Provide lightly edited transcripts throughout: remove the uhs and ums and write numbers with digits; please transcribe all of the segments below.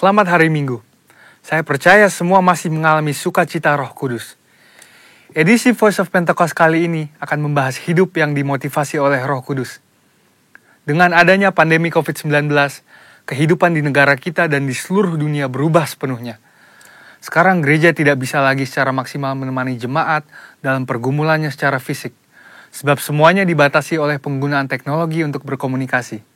Selamat hari Minggu. Saya percaya semua masih mengalami sukacita Roh Kudus. Edisi Voice of Pentecost kali ini akan membahas hidup yang dimotivasi oleh Roh Kudus. Dengan adanya pandemi COVID-19, kehidupan di negara kita dan di seluruh dunia berubah sepenuhnya. Sekarang gereja tidak bisa lagi secara maksimal menemani jemaat dalam pergumulannya secara fisik, sebab semuanya dibatasi oleh penggunaan teknologi untuk berkomunikasi.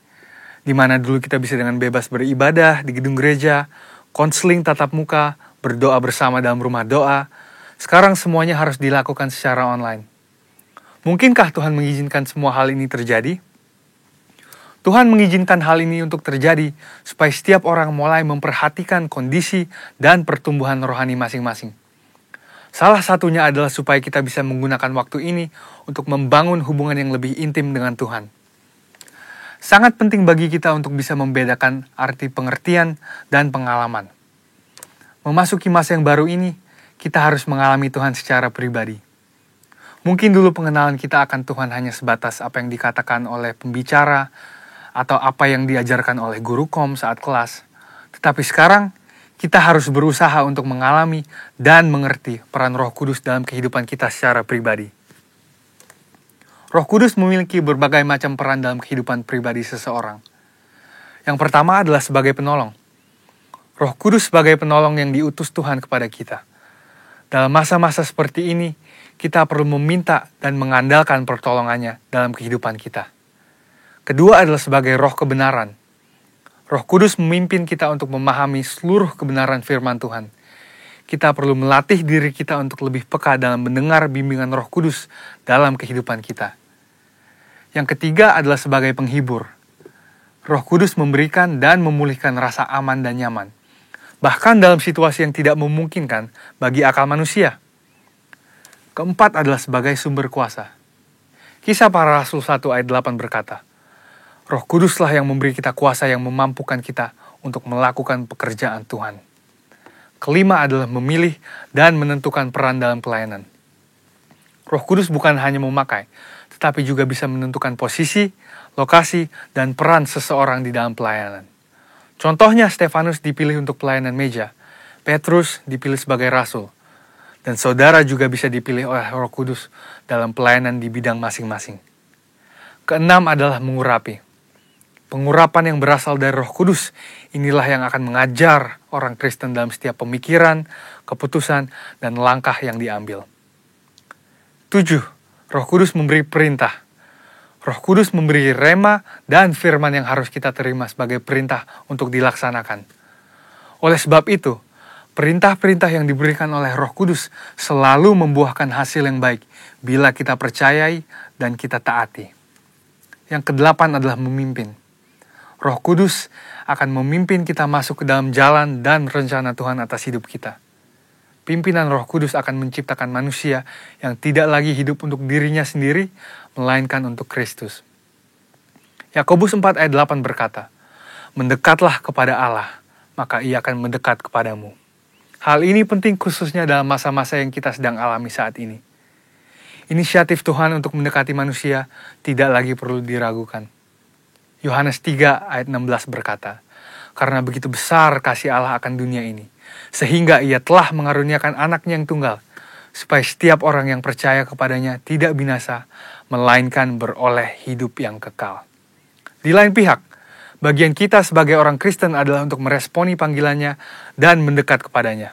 Di mana dulu kita bisa dengan bebas beribadah di gedung gereja, konseling tatap muka, berdoa bersama dalam rumah doa. Sekarang semuanya harus dilakukan secara online. Mungkinkah Tuhan mengizinkan semua hal ini terjadi? Tuhan mengizinkan hal ini untuk terjadi supaya setiap orang mulai memperhatikan kondisi dan pertumbuhan rohani masing-masing. Salah satunya adalah supaya kita bisa menggunakan waktu ini untuk membangun hubungan yang lebih intim dengan Tuhan. Sangat penting bagi kita untuk bisa membedakan arti pengertian dan pengalaman. Memasuki masa yang baru ini, kita harus mengalami Tuhan secara pribadi. Mungkin dulu pengenalan kita akan Tuhan hanya sebatas apa yang dikatakan oleh pembicara atau apa yang diajarkan oleh guru kom saat kelas. Tetapi sekarang, kita harus berusaha untuk mengalami dan mengerti peran Roh Kudus dalam kehidupan kita secara pribadi. Roh Kudus memiliki berbagai macam peran dalam kehidupan pribadi seseorang. Yang pertama adalah sebagai penolong. Roh Kudus sebagai penolong yang diutus Tuhan kepada kita. Dalam masa-masa seperti ini, kita perlu meminta dan mengandalkan pertolongannya dalam kehidupan kita. Kedua adalah sebagai roh kebenaran. Roh Kudus memimpin kita untuk memahami seluruh kebenaran firman Tuhan. Kita perlu melatih diri kita untuk lebih peka dalam mendengar bimbingan Roh Kudus dalam kehidupan kita. Yang ketiga adalah sebagai penghibur. Roh Kudus memberikan dan memulihkan rasa aman dan nyaman, bahkan dalam situasi yang tidak memungkinkan bagi akal manusia. Keempat adalah sebagai sumber kuasa. Kisah Para Rasul 1 ayat 8 berkata, Roh Kuduslah yang memberi kita kuasa yang memampukan kita untuk melakukan pekerjaan Tuhan. Kelima adalah memilih dan menentukan peran dalam pelayanan. Roh Kudus bukan hanya memakai, tetapi juga bisa menentukan posisi, lokasi, dan peran seseorang di dalam pelayanan. Contohnya, Stefanus dipilih untuk pelayanan meja, Petrus dipilih sebagai rasul, dan saudara juga bisa dipilih oleh Roh Kudus dalam pelayanan di bidang masing-masing. Keenam adalah mengurapi. Pengurapan yang berasal dari Roh Kudus inilah yang akan mengajar orang Kristen dalam setiap pemikiran, keputusan, dan langkah yang diambil. 7. Roh Kudus memberi perintah. Roh Kudus memberi rema dan firman yang harus kita terima sebagai perintah untuk dilaksanakan. Oleh sebab itu, perintah-perintah yang diberikan oleh Roh Kudus selalu membuahkan hasil yang baik bila kita percayai dan kita taati. Yang kedelapan adalah memimpin. Roh Kudus akan memimpin kita masuk ke dalam jalan dan rencana Tuhan atas hidup kita. Pimpinan Roh Kudus akan menciptakan manusia yang tidak lagi hidup untuk dirinya sendiri, melainkan untuk Kristus. Yakobus 4 ayat 8 berkata, Mendekatlah kepada Allah, maka Ia akan mendekat kepadamu. Hal ini penting khususnya dalam masa-masa yang kita sedang alami saat ini. Inisiatif Tuhan untuk mendekati manusia tidak lagi perlu diragukan. Yohanes 3 ayat 16 berkata, Karena begitu besar kasih Allah akan dunia ini, sehingga Ia telah mengaruniakan anaknya yang tunggal, supaya setiap orang yang percaya kepadanya tidak binasa, melainkan beroleh hidup yang kekal. Di lain pihak, bagian kita sebagai orang Kristen adalah untuk meresponi panggilannya dan mendekat kepadanya.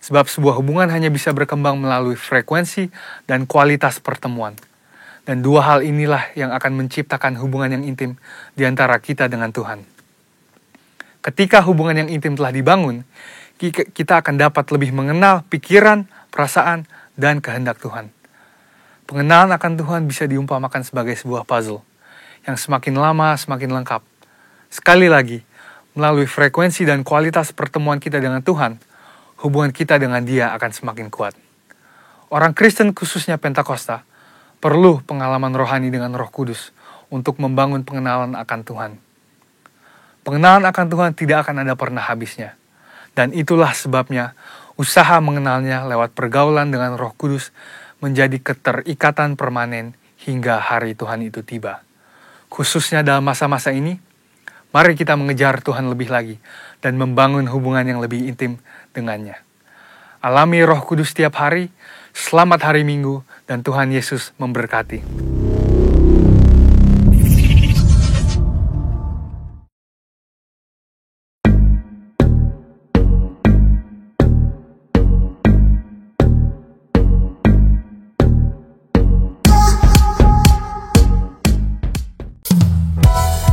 Sebab sebuah hubungan hanya bisa berkembang melalui frekuensi dan kualitas pertemuan. Dan dua hal inilah yang akan menciptakan hubungan yang intim di antara kita dengan Tuhan. Ketika hubungan yang intim telah dibangun, kita akan dapat lebih mengenal pikiran, perasaan, dan kehendak Tuhan. Pengenalan akan Tuhan bisa diumpamakan sebagai sebuah puzzle, yang semakin lama semakin lengkap. Sekali lagi, melalui frekuensi dan kualitas pertemuan kita dengan Tuhan, hubungan kita dengan Dia akan semakin kuat. Orang Kristen khususnya Pentakosta, perlu pengalaman rohani dengan Roh Kudus untuk membangun pengenalan akan Tuhan. Pengenalan akan Tuhan tidak akan ada pernah habisnya. Dan itulah sebabnya usaha mengenalnya lewat pergaulan dengan Roh Kudus menjadi keterikatan permanen hingga hari Tuhan itu tiba. Khususnya dalam masa-masa ini, Mari kita mengejar Tuhan lebih lagi dan membangun hubungan yang lebih intim dengannya. Alami Roh Kudus setiap hari. Selamat hari Minggu dan Tuhan Yesus memberkati.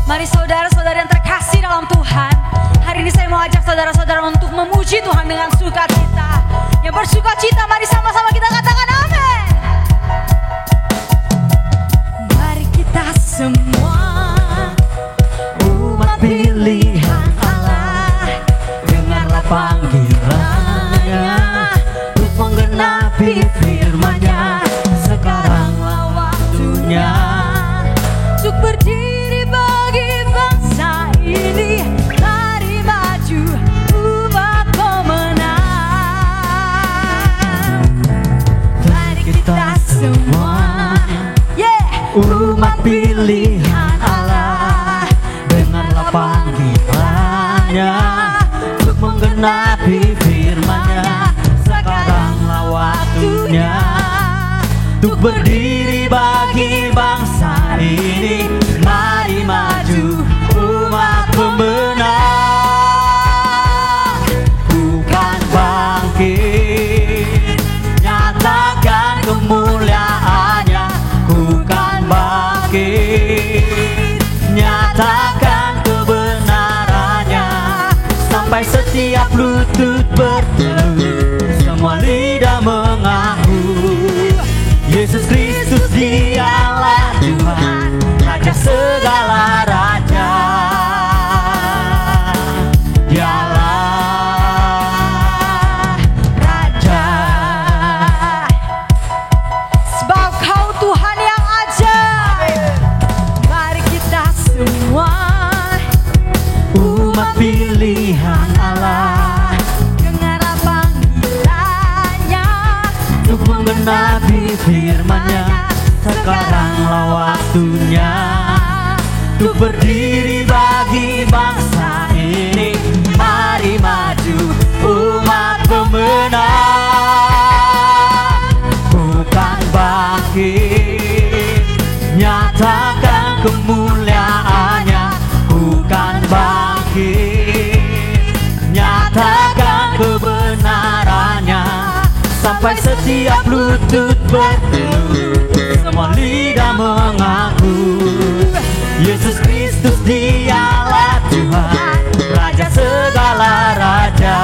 Mari saudara-saudara yang terkasih dalam Tuhan, hari ini saya mau ajak saudara-saudara untuk memuji Tuhan dengan sukacita. Yang bersukacita, mari sama-sama kita katakan amin. Mari kita semua umat pilihan Allah, dengarlah panggilannya untuk menggenapi firman-Nya. Sekaranglah waktunya untuk berdiri bagi bangsa ini. Mari maju umat pemenang. Mari kita semua umat pilihan Allah, dengarlah panggilannya untuk menggenapi firman-Nya. Sekaranglah waktunya untuk berdiri bagi bangsa ini. Mari maju umat pemenang. Bukan bangkit, nyatakan kemuliaannya. Bukan bangkit, nyatakan kebenarannya. Sampai setiap lutut bertelut, semua lidah mengaku Yesus Kristus dialah Tuhan, Raja segala raja. Dialah Raja. Sebab Kau Tuhan yang ajaib. Mari kita semua umat pilihan Allah, dengarlah panggilannya untuk menggenapi firman-Nya. Sekaranglah waktunya untuk berdiri bagi bangsa ini. Mari maju umat pemenang. Bukan bangkit, nyatakan kemuliaannya. Bukan bangkit, nyatakan kebenarannya. Sampai setiap lutut bertelut, semua lidah mengaku Yesus Kristus dialah Tuhan, Raja segala raja.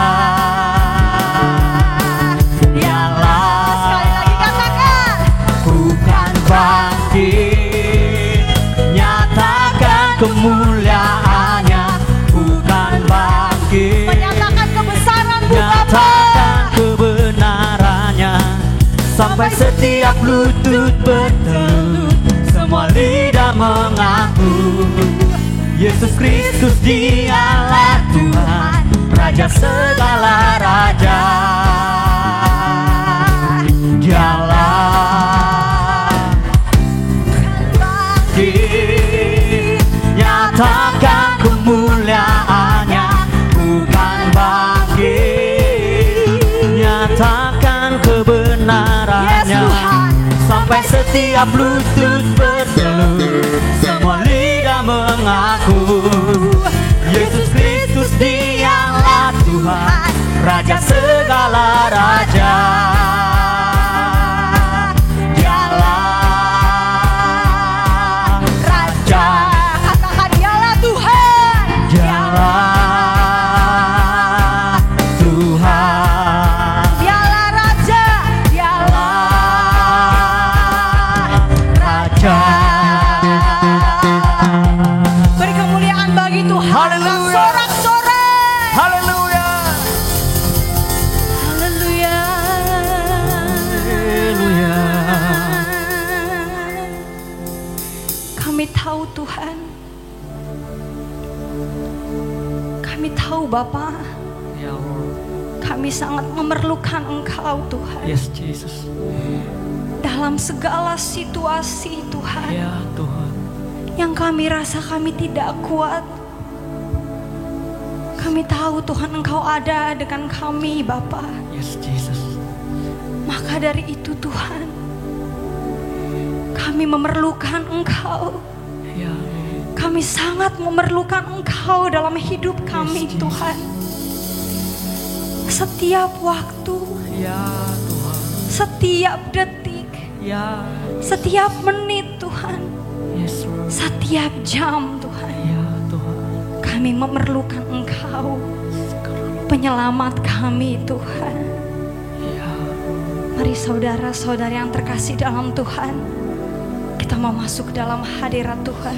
Dialah, sekali lagi katakan, bukan bangkit, nyatakan kemuliaannya. Bukan bangkit, menyatakan kebesaran Bapa, kebenarannya. Sampai setiap lutut bertelut, semua lidah mengaku Yesus Kristus dialah Tuhan, Raja segala raja. Dialah bangkit, nyatakan kemuliaannya. Bukan bangkit, nyatakan kebenarannya. Sampai setiap lutut bertelut, semua lidah mengaku Yesus Kristus dialah Tuhan, Raja segala raja. Dialah Raja, katakan dialah Tuhan. Dialah Tuhan, dialah Raja, dialah Raja. Beri kemuliaan bagi Tuhan. Haleluya. Sorak-sorai. Haleluya. Haleluya. Haleluya. Kami tahu Tuhan. Kami tahu Bapa, Ya Allah. kami sangat memerlukan Engkau Tuhan. Yes, Jesus. Dalam segala situasi Tuhan, Ya Tuhan. yang kami rasa kami tidak kuat, Kami tahu Tuhan Engkau ada dengan kami Bapa. Yes, Jesus. Maka dari itu Tuhan, kami memerlukan Engkau. Ya. Kami sangat memerlukan Engkau dalam hidup kami Yes, Tuhan. Setiap waktu, Ya Tuhan. setiap detik, Ya. setiap menit Tuhan, Yes, Lord. setiap jam Tuhan. Ya Tuhan. Kami memerlukan Engkau, penyelamat kami Tuhan. Ya. Mari saudara-saudara yang terkasih dalam Tuhan, kita mau masuk dalam hadirat Tuhan.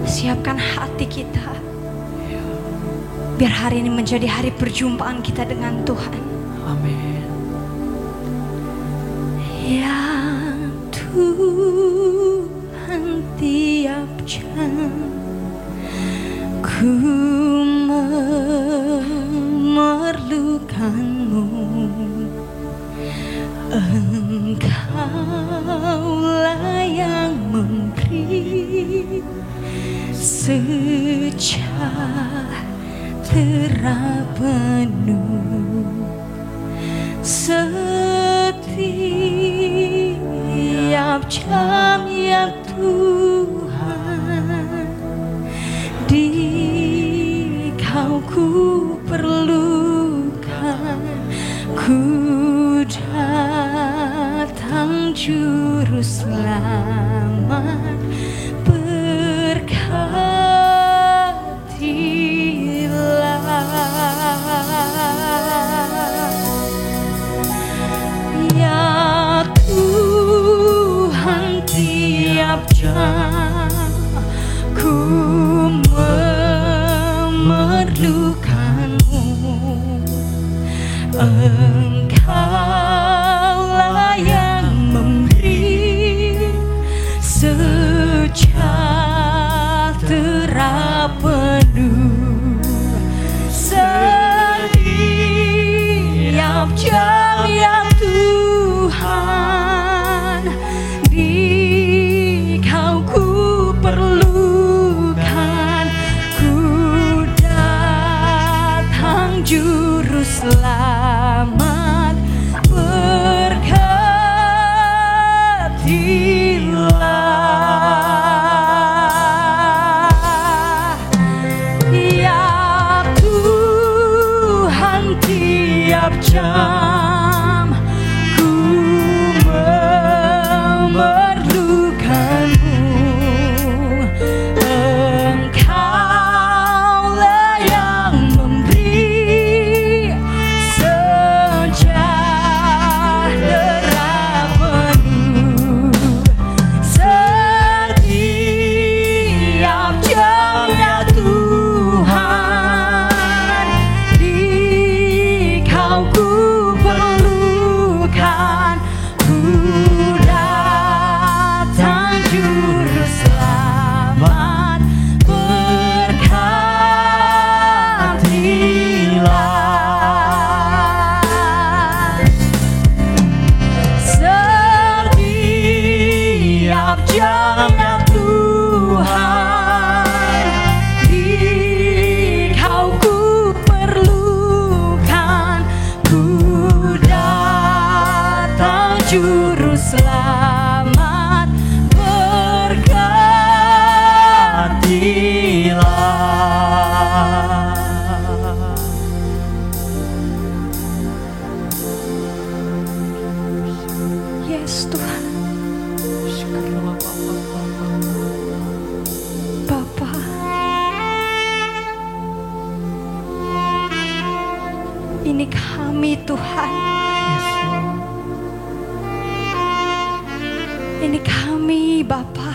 Siapkan hati kita, biar hari ini menjadi hari perjumpaan kita dengan Tuhan. Amin. Ya Tuhan, tiap jam ku memerlukan-Mu. Engkaulah yang memberi sejahtera penuh. Setiap jam ya Tuhan, di Kau ku perlukan. Ku datang Juru Selamat, ya Tuhan, tiap jam ku memerlukan-Mu. Engkaulah yang memberi sejahtera penuh. Setiap jam ya Tuhan, di Kau ku perlukan. Ku datang Juru Selamat, berkatilah. Ya Tuhan, tiap jam ku memerlukan-Mu. Engkaulah yang memberi sejahtera penuh. Setiap jam ya Tuhan, di Kau ku perlukan. Ku datang Juru Selamat, berkatilah. Setiap jam ya Tuhan, di Kau ku perlukan. Ku datang Juru Selamat, berkatilah. Yes Tuhan. Bapa, ini kami Tuhan. Ini kami Bapa.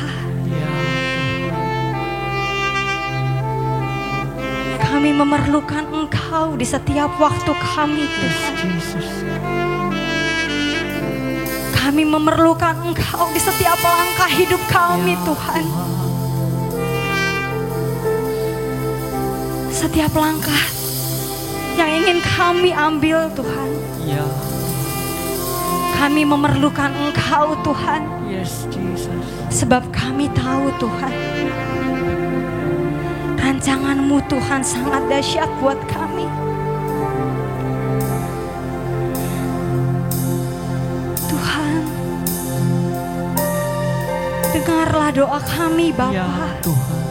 Kami memerlukan Engkau di setiap waktu kami Tuhan. Kami memerlukan Engkau di setiap langkah hidup kami Tuhan. Setiap langkah yang ingin kami ambil Tuhan, kami memerlukan Engkau Tuhan. Yes, Jesus. Sebab kami tahu Tuhan, Rancangan-Mu Tuhan sangat dahsyat buat kami. Tuhan, dengarlah doa kami Bapa. Ya Tuhan.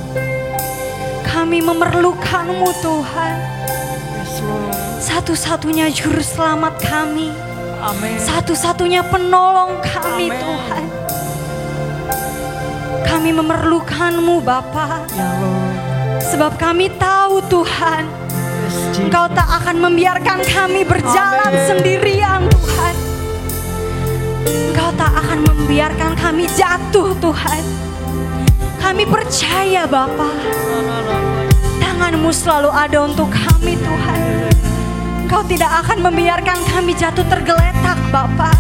Kami memerlukan-Mu Tuhan. Yes, Lord. Satu-satunya juru selamat kami. Amin. Satu-satunya penolong kami. Amin. Tuhan. Kami memerlukan-Mu Bapa. Ya Lord. Sebab kami tahu Tuhan, Yes, Jesus. Engkau tak akan membiarkan kami berjalan Amin. sendirian Tuhan. Engkau tak akan membiarkan kami jatuh Tuhan. Kami percaya Bapa, tangan-Mu selalu ada untuk kami Tuhan. Engkau tidak akan membiarkan kami jatuh tergeletak Bapa.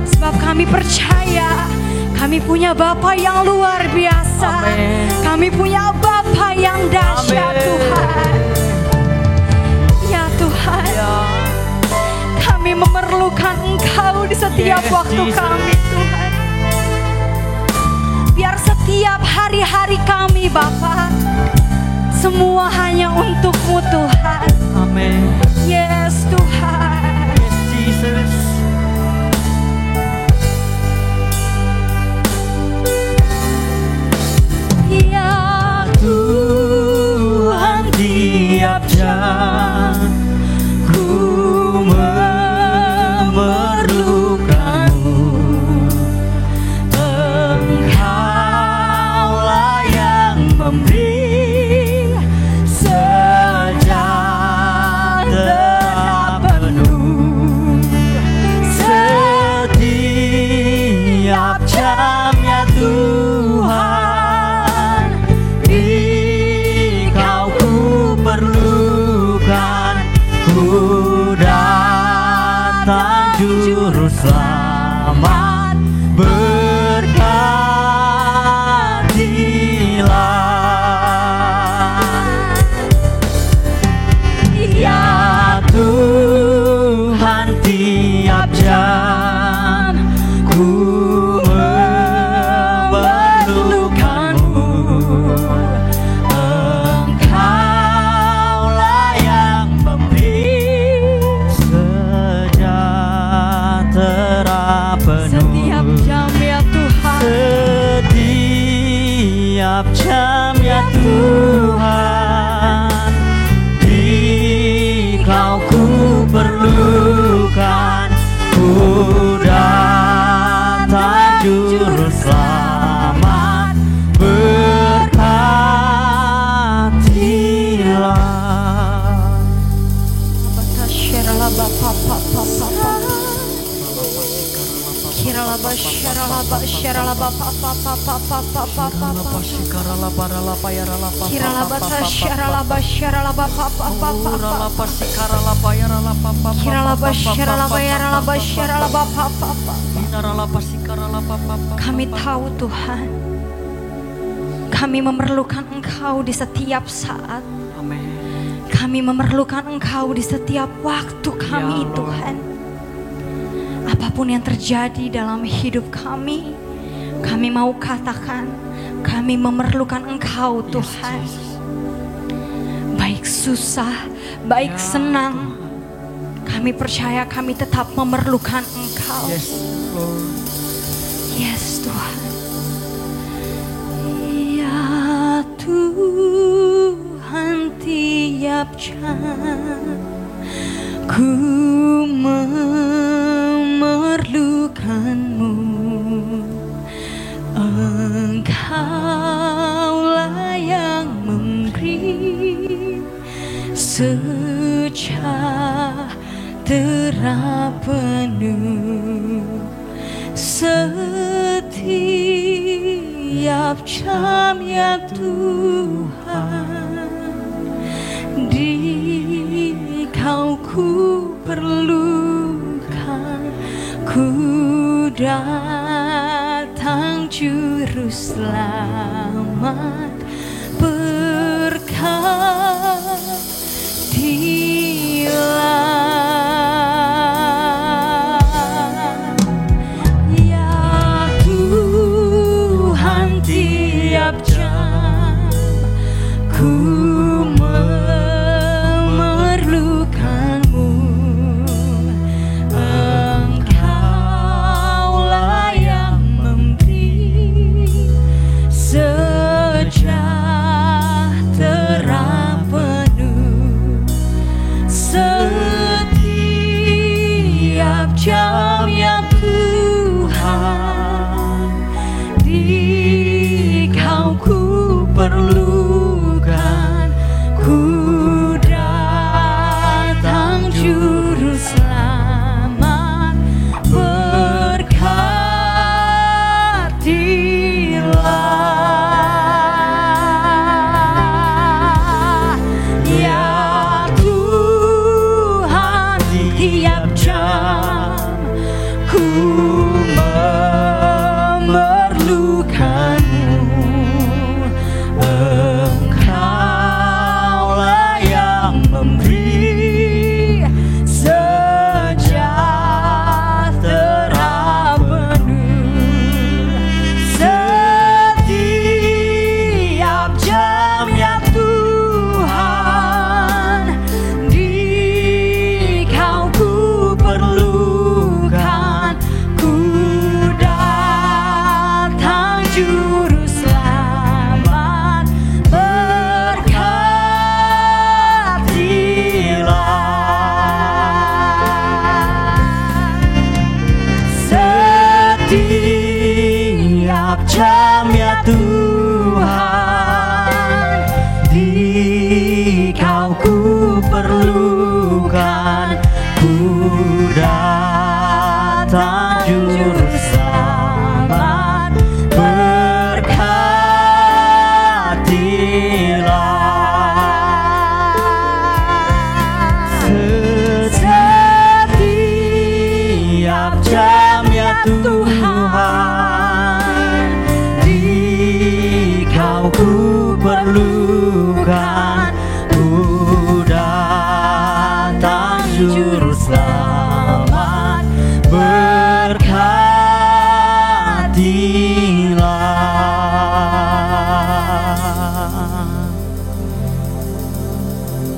Sebab kami percaya kami punya Bapa yang luar biasa. Amin. Kami punya Bapa yang dahsyat Amin. Tuhan. Ya Tuhan, Ya. kami memerlukan Engkau di setiap Yes, waktu Jesus. kami Tuhan. Biar setiap hari-hari kami Bapa, semua hanya untuk-Mu Tuhan. Amin. Yes Tuhan. Yes, Jesus. Ya Tuhan, tiap jam ku memerlukan-Mu. Engkaulah yang memberi sejahtera penuh. Setiap jamnya Tuhan, Engkau ku perlukan. Ku datang juru selamat, berkatilah. Ya Tuhan, tiap jam ku memerlukan-Mu. Engkaulah yang memberi sejahtera penuh. setiap jam ya Tuhan. Setiap jam ya Tuhan, Engkau ku perlukan. Ku datang juru selamat, berkatilah. Kami tahu Tuhan, kami memerlukan Engkau di setiap saat. Amin. Kami memerlukan Engkau di setiap waktu kami Ya Allah. Tuhan. Apapun yang terjadi dalam hidup kami mau katakan kami memerlukan Engkau Tuhan. Baik susah, baik Ya, senang, kami percaya kami tetap memerlukan Engkau. Yes, Lord. Yes Tuhan. Ya Tuhan, tiap jam ku memerlukan-Mu. Engkaulah yang memberi sejahtera penuh. Setiap jam ya Tuhan, di Kau ku perlukan. Ku datang juru selamat, berkatilah. Ya Tuhan, tiap jam ku Kau ku perlukan, ku datang juru selamat, berkatilah ya Tuhan. Tiap jam ku Engkaulah yang memberi sejahtera penuh setiap jam ya Tuhan. Di Kau ku perlukan, ku datang juru selamat, setiap jam ya Tuhan. Di Kau ku perlukan, ku datang juru selamat, berkatilah setiap jam ya Tuhan. Di Kau ku perlukan, ku datang juru selamat, berkatilah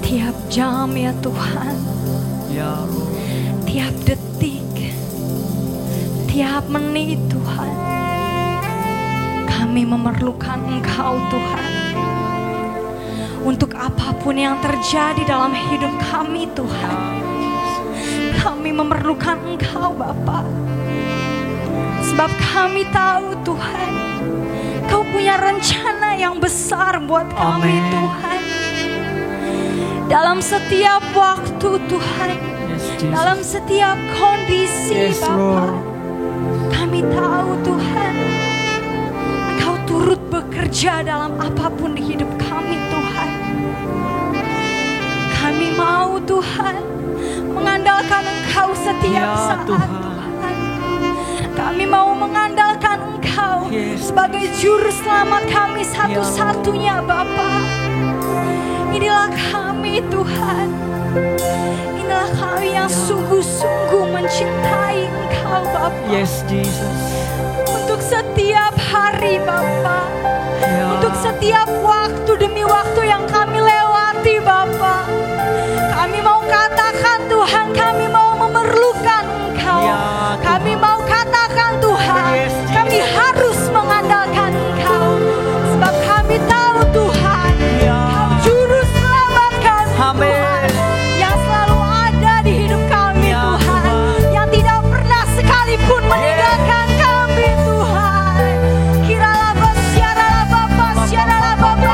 tiap jam ya Tuhan. Ya Roh. Tiap detik, tiap menit Tuhan, kami memerlukan Engkau Tuhan. Untuk apapun yang terjadi dalam hidup kami Tuhan, kami memerlukan Engkau Bapa. Sebab kami tahu Tuhan, Kau punya rencana yang besar buat kami Amen. Tuhan. Dalam setiap waktu Tuhan, Yes, Jesus. dalam setiap kondisi Yes, Bapa, Lord. kami tahu Tuhan, Engkau turut bekerja dalam apapun di hidup kami Tuhan. Kami mau Tuhan mengandalkan Engkau setiap Ya, saat Tuhan. Tuhan. Kami mau mengandalkan Engkau Yes, sebagai juru selamat kami satu-satunya Bapa. Inilah kami Tuhan. Inilah kami yang sungguh-sungguh mencintai Engkau Bapa. Yes, Jesus. Untuk setiap hari Bapa, Ya. untuk setiap waktu demi waktu yang kami lewati Bapa, kami mau katakan Tuhan, kami mau memerlukan Engkau. Ya, Tuhan. Kami mau katakan Tuhan, Yes, Jesus. kami harus mengandalkan Engkau. Sebab kami tahu Tuhan, Ya. Kau juru selamat kami Amen. Tuhan, yang selalu ada di hidup kami Ya, Tuhan, Tuhan. yang tidak pernah sekalipun meninggalkan kami Tuhan. Kiralah Bapa, siaralah Bapa, siaralah Bapa,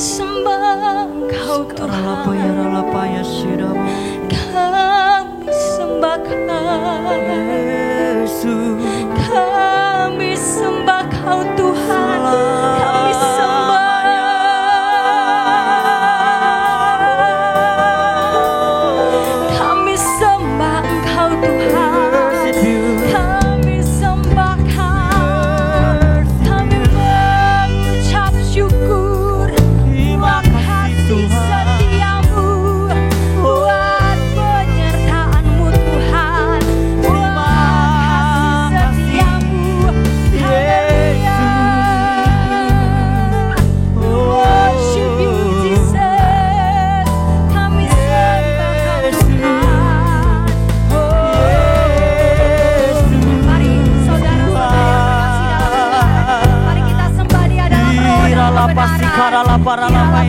sembah Engkau Tuhan. Kami sembahkan Yesus. Kami sembah Kau Tuhan. Kami sembah. Kami sembah Engkau Tuhan. Kami sembahkan. Kami mengucap syukur. Terima kasih setiamu. Buat penyertaan-Mu Tuhan. Buat kasih setiamu. Worship you Jesus. Kami sembah Tuhan. Mari saudara-saudara yang terkasih dalam Tuhan, mari kita sembah Dia dalam roh dan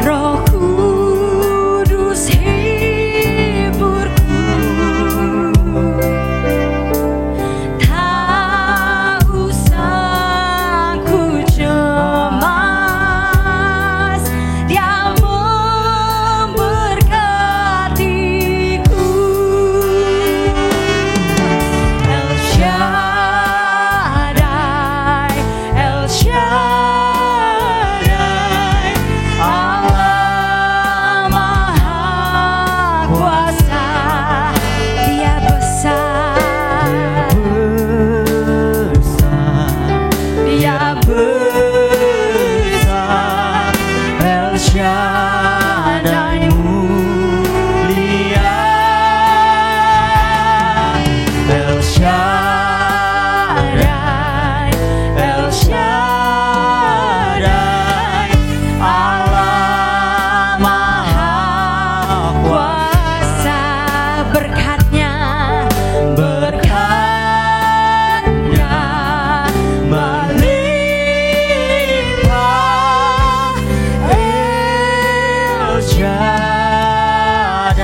Rohku Tak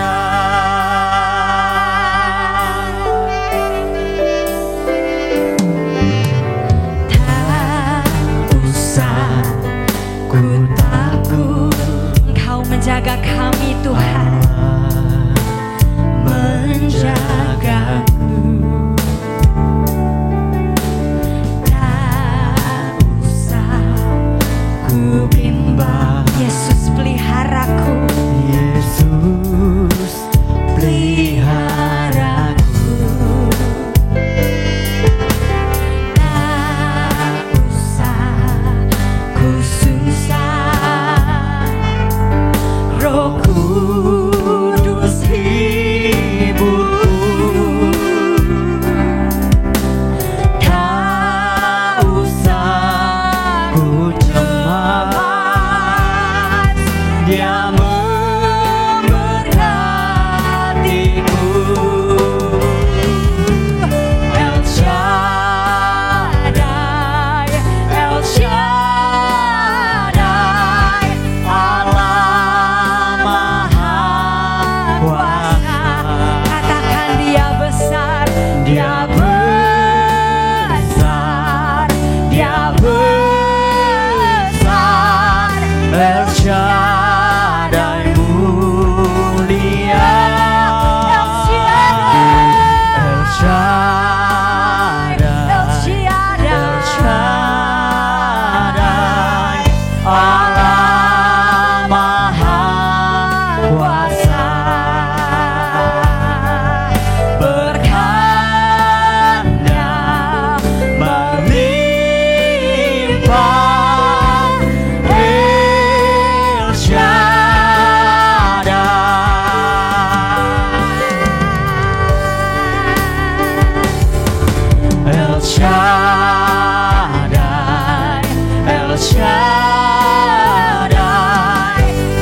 usah ku takut, Engkau menjaga kami Tuhan, menjagaku. Tak usah ku bimbang, Yesus peliharaku. Yesus peliharaku. Tak usah ku susah, Roh Kudus hiburku. Tak usah ku cemas, Dia memberkatiku. El Shaddai, El Shaddai, Allah Maha Kuasa. Katakan Dia besar, Dia besar, Dia besar. El Shaddai mulia. El Shaddai, El Shaddai, Allah Maha Kuasa. Berkatnya melimpah. El Shaddai, El Shaddai, El Shaddai,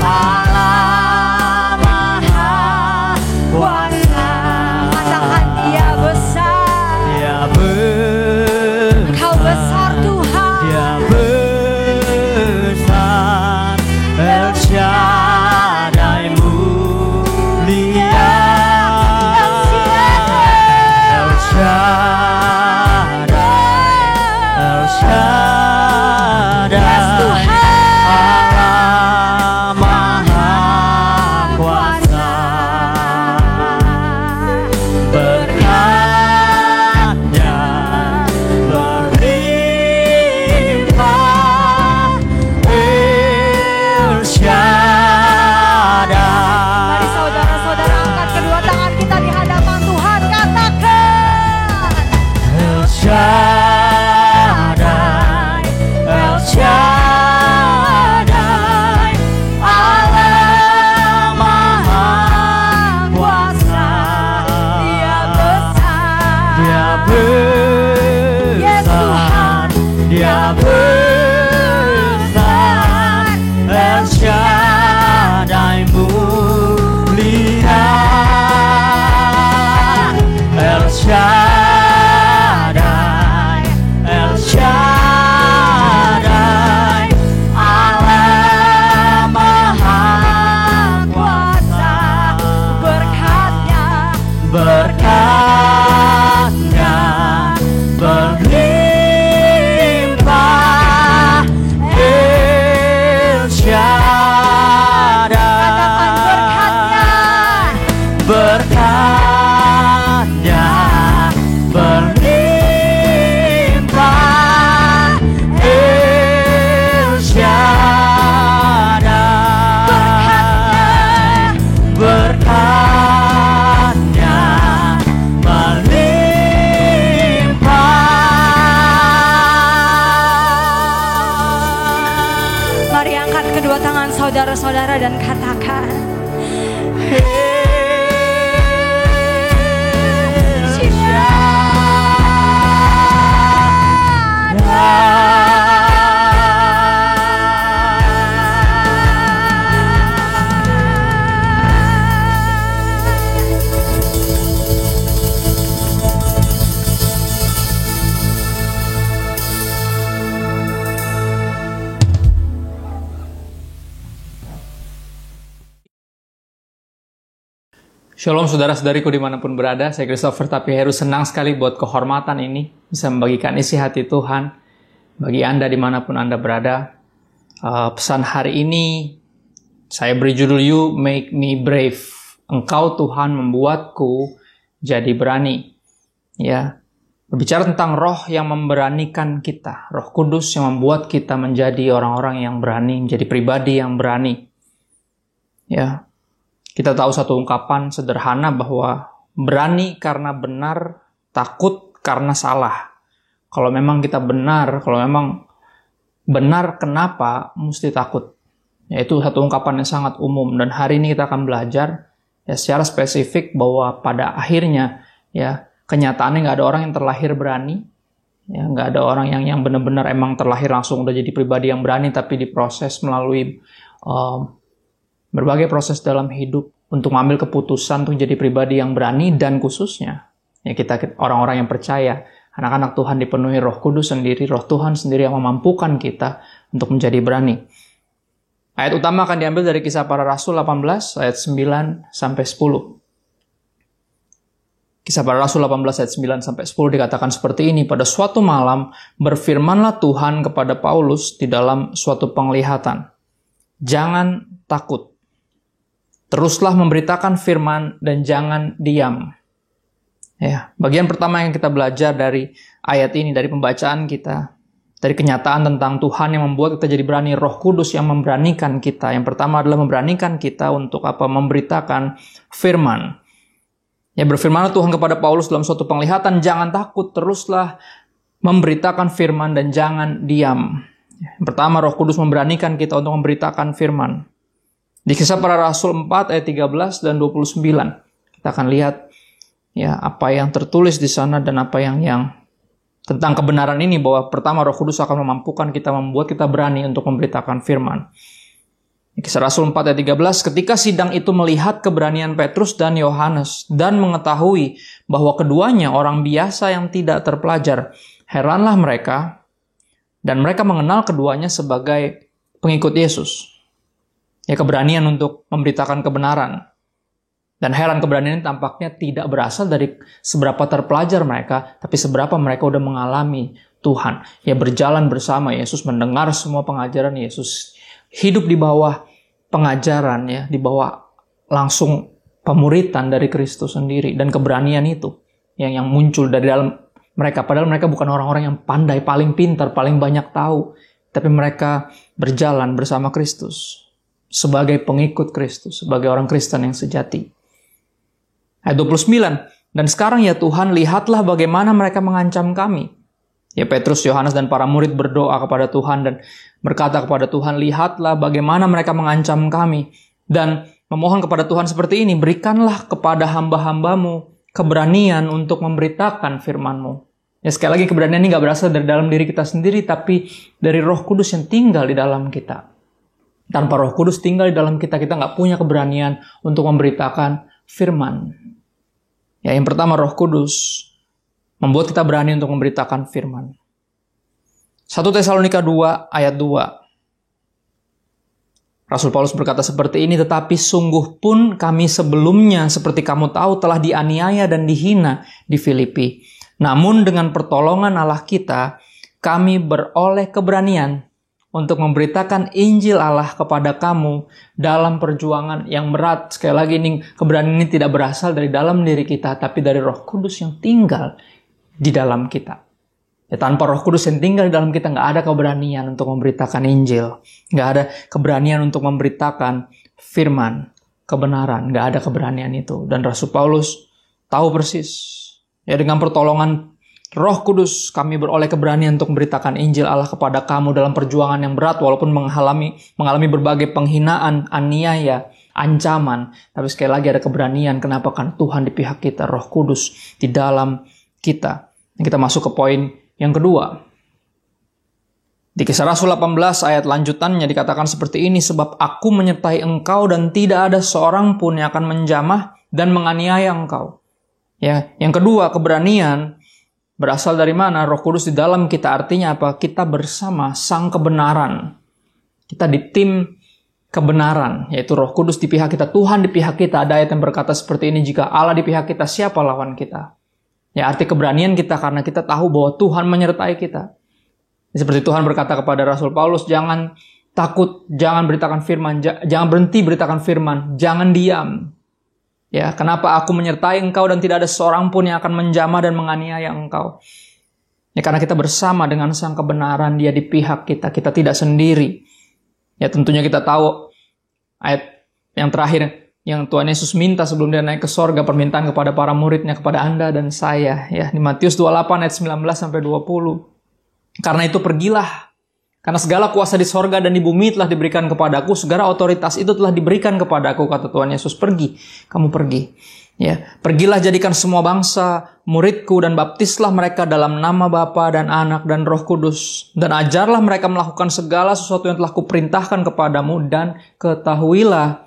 Allah Maha Kuasa. Katakan Dia besar, Dia Engkau besar Tuhan. Dia besar. El Shaddai mulia. El Shaddai, El Shaddai, Yes, Tuhan. Allah Maha Kuasa. Berkatnya berlimpah. El Shaddai. Mari saudara-saudara angkat kedua tangan kita di hadapan Tuhan. Katakan El Shaddai, El Shaddai, Allah Maha Kuasa. Dia besar. Dia Yes, besar, Tuhan. Dia besar. El Shaddai mulia. El Shaddai, El Shaddai, Allah Maha Kuasa. Berkatnya Berkatnya berlimpah. El Shaddai, katakan berkatnya. berkatnya berlimpah. El Shaddai, berkatnya melimpah. Mari angkat kedua tangan saudara-saudara dan katakan Shalom saudara-saudariku dimanapun berada, saya Christopher Tapiheru senang sekali buat kehormatan ini, bisa membagikan isi hati Tuhan bagi Anda dimanapun Anda berada. Pesan hari ini, saya beri judul You Make Me Brave. Engkau Tuhan membuatku jadi berani. Ya, berbicara tentang roh yang memberanikan kita, Roh Kudus yang membuat kita menjadi orang-orang yang berani, menjadi pribadi yang berani. Ya, kita tahu satu ungkapan sederhana bahwa berani karena benar, takut karena salah. Kalau memang kita benar, kalau memang benar kenapa mesti takut? Ya, itu satu ungkapan yang sangat umum, dan hari ini kita akan belajar ya secara spesifik bahwa pada akhirnya ya kenyataannya nggak ada orang yang terlahir berani, ya nggak ada orang yang benar-benar emang terlahir langsung udah jadi pribadi yang berani, tapi diproses melalui berbagai proses dalam hidup untuk mengambil keputusan untuk jadi pribadi yang berani, dan khususnya ya kita orang-orang yang percaya, anak-anak Tuhan dipenuhi Roh Kudus sendiri, Roh Tuhan sendiri yang memampukan kita untuk menjadi berani. Ayat utama akan diambil dari Kisah Para Rasul 18 ayat 9 sampai 10. Kisah Para Rasul 18 ayat 9 sampai 10 dikatakan seperti ini. Pada suatu malam berfirmanlah Tuhan kepada Paulus di dalam suatu penglihatan. Jangan takut. Teruslah memberitakan firman dan jangan diam. Ya, bagian pertama yang kita belajar dari ayat ini, dari pembacaan kita, dari kenyataan tentang Tuhan yang membuat kita jadi berani, Roh Kudus yang memberanikan kita. Yang pertama adalah memberanikan kita untuk apa? Memberitakan firman. Ya, berfirmanlah Tuhan kepada Paulus dalam suatu penglihatan, jangan takut, teruslah memberitakan firman dan jangan diam. Yang pertama, Roh Kudus memberanikan kita untuk memberitakan firman. Di Kisah Para Rasul 4 ayat 13 dan 29, kita akan lihat ya apa yang tertulis di sana dan apa yang tentang kebenaran ini, bahwa pertama Roh Kudus akan memampukan kita, membuat kita berani untuk memberitakan firman. Di Kisah Rasul 4 ayat 13, ketika sidang itu melihat keberanian Petrus dan Yohanes dan mengetahui bahwa keduanya orang biasa yang tidak terpelajar, heranlah mereka dan mereka mengenal keduanya sebagai pengikut Yesus. Ya, keberanian untuk memberitakan kebenaran. Dan heran, keberanian ini tampaknya tidak berasal dari seberapa terpelajar mereka, tapi seberapa mereka udah mengalami Tuhan. Ya, berjalan bersama Yesus, mendengar semua pengajaran Yesus, hidup di bawah pengajaran, ya, di bawah langsung pemuritan dari Kristus sendiri. Dan keberanian itu yang muncul dari dalam mereka. Padahal mereka bukan orang-orang yang pandai, paling pintar, paling banyak tahu. Tapi mereka berjalan bersama Kristus. Sebagai pengikut Kristus, sebagai orang Kristen yang sejati. Ayat 29, dan sekarang ya Tuhan, lihatlah bagaimana mereka mengancam kami. Ya, Petrus, Yohanes, dan para murid berdoa kepada Tuhan dan berkata kepada Tuhan, lihatlah bagaimana mereka mengancam kami. Dan memohon kepada Tuhan seperti ini, berikanlah kepada hamba-hambamu keberanian untuk memberitakan firman-Mu. Ya, sekali lagi, keberanian ini gak berasal dari dalam diri kita sendiri, tapi dari Roh Kudus yang tinggal di dalam kita. Tanpa Roh Kudus tinggal di dalam kita, kita nggak punya keberanian untuk memberitakan firman. Ya, yang pertama, Roh Kudus membuat kita berani untuk memberitakan firman. 1 Tesalonika 2 ayat 2. Rasul Paulus berkata seperti ini, tetapi sungguh pun kami sebelumnya seperti kamu tahu telah dianiaya dan dihina di Filipi. Namun dengan pertolongan Allah kita, kami beroleh keberanian untuk memberitakan Injil Allah kepada kamu dalam perjuangan yang berat. Sekali lagi, ini keberanian ini tidak berasal dari dalam diri kita, tapi dari Roh Kudus yang tinggal di dalam kita. Ya, tanpa Roh Kudus yang tinggal di dalam kita, nggak ada keberanian untuk memberitakan Injil. Nggak ada keberanian untuk memberitakan firman, kebenaran. Nggak ada keberanian itu. Dan Rasul Paulus tahu persis. Ya, dengan pertolongan Roh Kudus, kami beroleh keberanian untuk memberitakan Injil Allah kepada kamu dalam perjuangan yang berat, walaupun mengalami berbagai penghinaan, aniaya, ancaman. Tapi sekali lagi ada keberanian. Kenapa? Kan Tuhan di pihak kita, Roh Kudus di dalam kita. Kita masuk ke poin yang kedua. Di Kisah Rasul 18 ayat lanjutannya dikatakan seperti ini, sebab aku menyertai engkau dan tidak ada seorang pun yang akan menjamah dan menganiaya engkau. Ya, yang kedua, keberanian berasal dari mana? Roh Kudus di dalam kita. Artinya apa? Kita bersama Sang Kebenaran. Kita di tim kebenaran, yaitu Roh Kudus di pihak kita, Tuhan di pihak kita. Ada ayat yang berkata seperti ini, jika Allah di pihak kita, siapa lawan kita? Ya, arti keberanian kita karena kita tahu bahwa Tuhan menyertai kita. Seperti Tuhan berkata kepada Rasul Paulus, jangan takut, jangan beritakan firman, jangan berhenti beritakan firman, jangan diam. Ya, kenapa aku menyertai engkau dan tidak ada seorang pun yang akan menjamah dan menganiaya engkau? Ya, karena kita bersama dengan sang kebenaran, Dia di pihak kita, kita tidak sendiri. Ya, tentunya kita tahu ayat yang terakhir yang Tuhan Yesus minta sebelum Dia naik ke sorga, permintaan kepada para muridnya, kepada Anda dan saya. Ya, di Matius 28 ayat 19-20. Karena itu pergilah, karena segala kuasa di sorga dan di bumi telah diberikan kepadaku, segala otoritas itu telah diberikan kepadaku, kata Tuhan Yesus. Pergi, kamu pergi. Ya, pergilah jadikan semua bangsa muridku dan baptislah mereka dalam nama Bapa dan Anak dan Roh Kudus. Dan ajarlah mereka melakukan segala sesuatu yang telah kuperintahkan kepadamu, dan ketahuilah,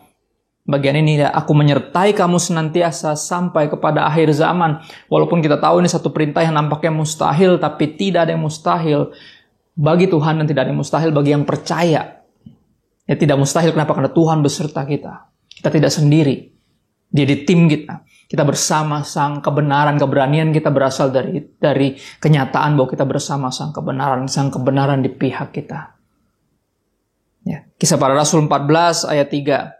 bagian ini ya, aku menyertai kamu senantiasa sampai kepada akhir zaman. Walaupun kita tahu ini satu perintah yang nampaknya mustahil, tapi tidak ada yang mustahil bagi Tuhan dan tidak ada yang mustahil bagi yang percaya. Ya, tidak mustahil, kenapa? Karena Tuhan beserta kita. Kita tidak sendiri. Dia di tim kita. Kita bersama sang kebenaran. Keberanian kita berasal dari kenyataan bahwa kita bersama sang kebenaran di pihak kita. Ya. Kisah Para Rasul 14 ayat 3.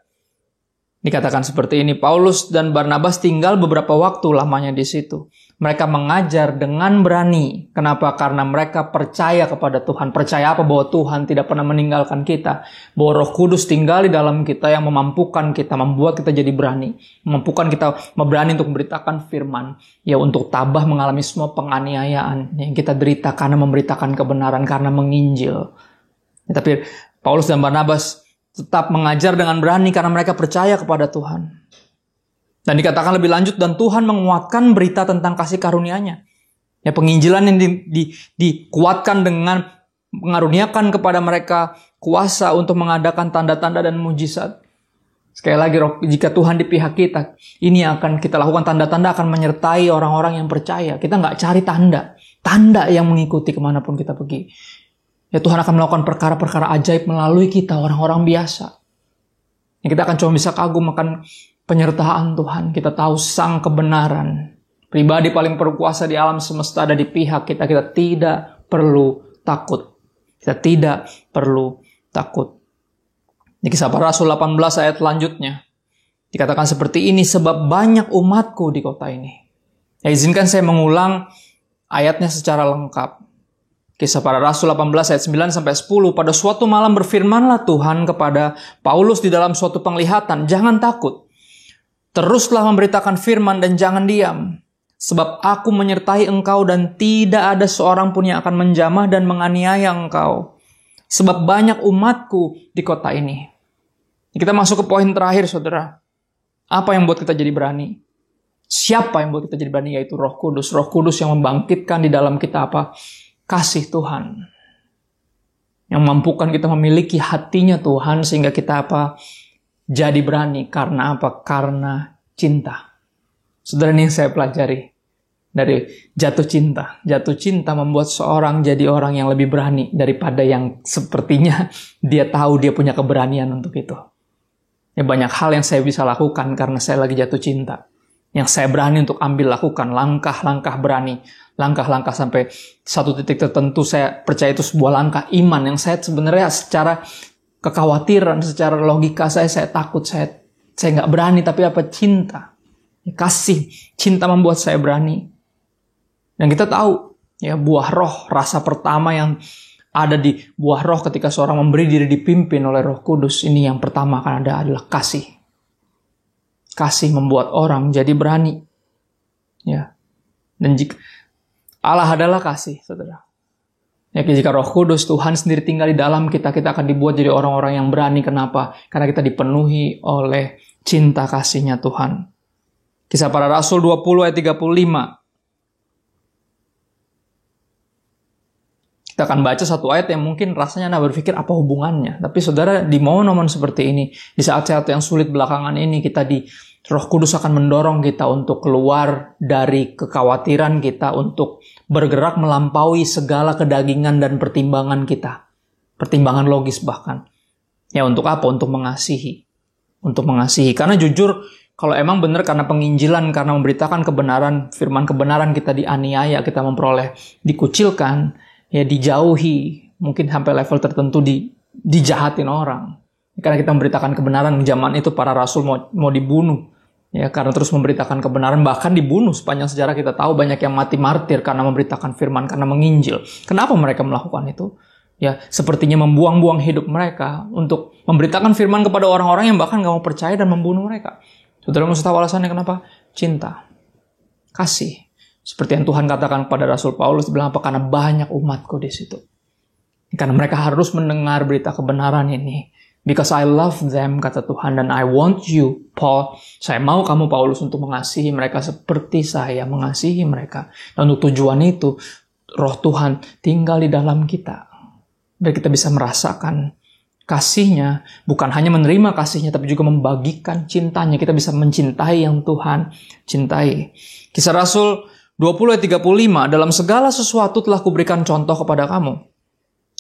Dikatakan seperti ini, Paulus dan Barnabas tinggal beberapa waktu lamanya di situ. Mereka mengajar dengan berani. Kenapa? Karena mereka percaya kepada Tuhan. Percaya apa? Bahwa Tuhan tidak pernah meninggalkan kita. Bahwa Roh Kudus tinggal di dalam kita yang memampukan kita, membuat kita jadi berani. Memampukan kita berani untuk memberitakan firman. Ya, untuk tabah mengalami semua penganiayaan yang kita derita karena memberitakan kebenaran, karena menginjil. Ya, tapi Paulus dan Barnabas tetap mengajar dengan berani karena mereka percaya kepada Tuhan. Dan dikatakan lebih lanjut, dan Tuhan menguatkan berita tentang kasih karunia-Nya. Ya, penginjilan yang dikuatkan dengan mengaruniakan kepada mereka kuasa untuk mengadakan tanda-tanda dan mujizat. Sekali lagi, jika Tuhan di pihak kita, ini akan kita lakukan, tanda-tanda akan menyertai orang-orang yang percaya. Kita nggak cari tanda yang mengikuti kemanapun kita pergi. Ya, Tuhan akan melakukan perkara-perkara ajaib melalui kita, orang-orang biasa. Ya, kita akan cuma bisa kagum akan penyertaan Tuhan. Kita tahu sang kebenaran, pribadi paling berkuasa di alam semesta ada di pihak kita. Kita tidak perlu takut. Kita tidak perlu takut. Di Kisah Para Rasul 18 ayat selanjutnya dikatakan seperti ini, sebab banyak umatku di kota ini. Ya, izinkan saya mengulang ayatnya secara lengkap. Kisah Para Rasul 18 ayat 9-10. Pada suatu malam berfirmanlah Tuhan kepada Paulus di dalam suatu penglihatan, jangan takut. Teruslah memberitakan firman dan jangan diam. Sebab aku menyertai engkau dan tidak ada seorang pun yang akan menjamah dan menganiaya engkau. Sebab banyak umatku di kota ini. Kita masuk ke poin terakhir, saudara. Apa yang membuat kita jadi berani? Siapa yang membuat kita jadi berani? Yaitu Roh Kudus. Roh Kudus yang membangkitkan di dalam kita apa? Kasih Tuhan. Yang memampukan kita memiliki hatinya Tuhan sehingga kita apa? Jadi berani. Karena apa? Karena cinta. Saudara, ini yang saya pelajari dari jatuh cinta. Jatuh cinta membuat seorang jadi orang yang lebih berani daripada yang sepertinya dia tahu dia punya keberanian untuk itu. Ya, banyak hal yang saya bisa lakukan karena saya lagi jatuh cinta. Yang saya berani untuk ambil lakukan. Langkah-langkah berani. Langkah-langkah sampai satu titik tertentu saya percaya itu sebuah langkah iman. Yang saya sebenarnya secara kekhawatiran, secara logika saya takut, saya nggak berani, tapi apa? Cinta. Kasih, cinta membuat saya berani. Dan kita tahu, ya, buah roh, rasa pertama yang ada di buah roh ketika seorang memberi diri dipimpin oleh Roh Kudus, ini yang pertama akan ada adalah kasih. Kasih membuat orang jadi berani. Ya. Dan jika Allah adalah kasih, saudara. Ya, jika Roh Kudus, Tuhan sendiri tinggal di dalam kita, kita akan dibuat jadi orang-orang yang berani. Kenapa? Karena kita dipenuhi oleh cinta kasihnya Tuhan. Kisah Para Rasul 20 ayat 35. Kita akan baca satu ayat yang mungkin rasanya Anda berpikir apa hubungannya. Tapi saudara, di momen-momen seperti ini, di saat-saat yang sulit belakangan ini, Roh Kudus akan mendorong kita untuk keluar dari kekhawatiran kita, untuk bergerak melampaui segala kedagingan dan pertimbangan kita. Pertimbangan logis bahkan. Ya untuk apa? Untuk mengasihi. Untuk mengasihi. Karena jujur, kalau emang benar karena penginjilan, karena memberitakan kebenaran, firman kebenaran kita dianiaya, kita memperoleh, dikucilkan, ya dijauhi, mungkin sampai level tertentu dijahatin orang. Karena kita memberitakan kebenaran, zaman itu para rasul mau dibunuh. Ya, karena terus memberitakan kebenaran, bahkan dibunuh. Sepanjang sejarah kita tahu banyak yang mati martir karena memberitakan firman, karena menginjil. Kenapa mereka melakukan itu? Ya, sepertinya membuang-buang hidup mereka untuk memberitakan firman kepada orang-orang yang bahkan gak mau percaya dan membunuh mereka. Saudara mesti tahu alasannya kenapa? Cinta. Kasih. Seperti yang Tuhan katakan kepada Rasul Paulus, bilang apa? Karena banyak umatku di situ. Karena mereka harus mendengar berita kebenaran ini. Because I love them, kata Tuhan, dan I want you, Paul. Saya mau kamu, Paulus, untuk mengasihi mereka seperti saya mengasihi mereka. Dan untuk tujuan itu, Roh Tuhan tinggal di dalam kita. Dan kita bisa merasakan kasihnya, bukan hanya menerima kasihnya, tapi juga membagikan cintanya. Kita bisa mencintai yang Tuhan cintai. Kisah Rasul 20 ayat 35, dalam segala sesuatu telah kuberikan contoh kepada kamu.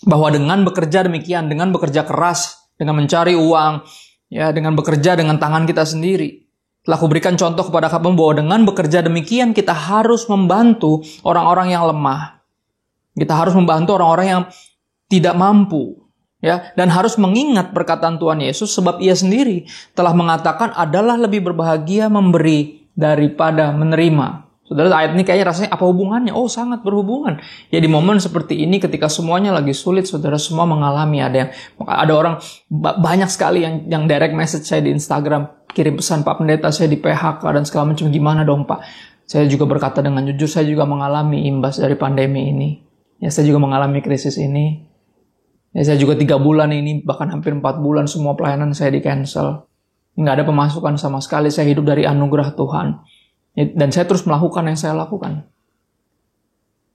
Bahwa dengan bekerja demikian, dengan bekerja keras, dengan mencari uang, ya, dengan bekerja dengan tangan kita sendiri, telah kuberikan contoh kepada kamu bahwa dengan bekerja demikian kita harus membantu orang-orang yang lemah. Kita harus membantu orang-orang yang tidak mampu, ya, dan harus mengingat perkataan Tuhan Yesus, sebab ia sendiri telah mengatakan adalah lebih berbahagia memberi daripada menerima. Saudara, ayat ini kayaknya rasanya apa hubungannya? Oh, sangat berhubungan. Ya, di momen seperti ini ketika semuanya lagi sulit, saudara semua mengalami, ada orang banyak sekali yang direct message saya di Instagram, kirim pesan, Pak Pendeta, saya di PHK dan segala macam, gimana dong Pak? Saya juga berkata dengan jujur, saya juga mengalami imbas dari pandemi ini. Ya, saya juga mengalami krisis ini. Ya, saya juga 3 bulan ini, bahkan hampir 4 bulan semua pelayanan saya di-cancel. Nggak ada pemasukan sama sekali, saya hidup dari anugerah Tuhan. Ya, dan saya terus melakukan yang saya lakukan.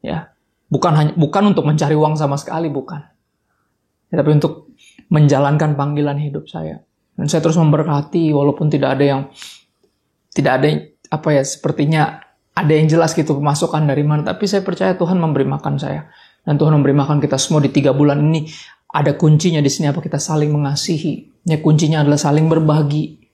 Ya, bukan untuk mencari uang sama sekali, bukan. Ya, tapi untuk menjalankan panggilan hidup saya. Dan saya terus memberkati, walaupun tidak ada apa ya, sepertinya ada yang jelas gitu pemasukan dari mana. Tapi saya percaya Tuhan memberi makan saya. Dan Tuhan memberi makan kita semua di 3 bulan ini. Ada kuncinya di sini apa? Kita saling mengasihi. Ya, kuncinya adalah saling berbagi.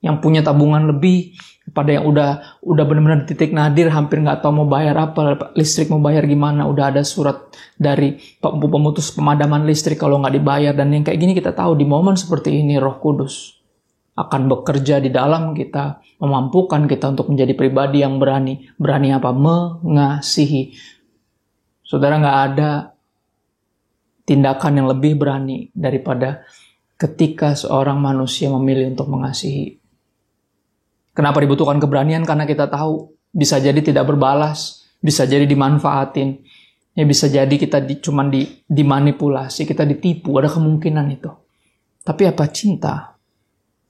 Yang punya tabungan lebih, kepada yang udah benar-benar di titik nadir, hampir nggak tahu mau bayar apa, listrik mau bayar gimana, udah ada surat dari pemutus pemadaman listrik kalau nggak dibayar. Dan yang kayak gini kita tahu di momen seperti ini Roh Kudus akan bekerja di dalam kita, memampukan kita untuk menjadi pribadi yang berani. Berani apa? Mengasihi. Saudara, nggak ada tindakan yang lebih berani daripada ketika seorang manusia memilih untuk mengasihi. Kenapa dibutuhkan keberanian? Karena kita tahu bisa jadi tidak berbalas, bisa jadi dimanfaatin, ya bisa jadi kita cuma dimanipulasi, kita ditipu, ada kemungkinan itu. Tapi apa? Cinta,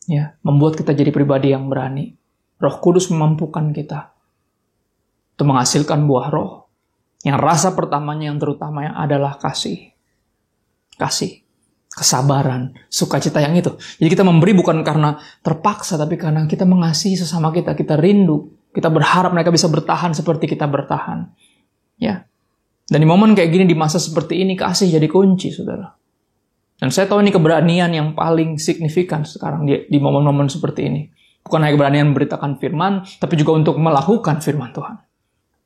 ya, membuat kita jadi pribadi yang berani. Roh Kudus memampukan kita untuk menghasilkan buah roh. Yang rasa pertamanya, yang terutama yang adalah kasih. Kasih. Kesabaran, sukacita yang itu. Jadi kita memberi bukan karena terpaksa, tapi karena kita mengasihi sesama kita. Kita rindu. Kita berharap mereka bisa bertahan seperti kita bertahan. Ya. Dan di momen kayak gini, di masa seperti ini, kasih jadi kunci, saudara. Dan saya tahu ini keberanian yang paling signifikan sekarang di momen-momen seperti ini. Bukan hanya keberanian memberitakan firman, tapi juga untuk melakukan firman Tuhan.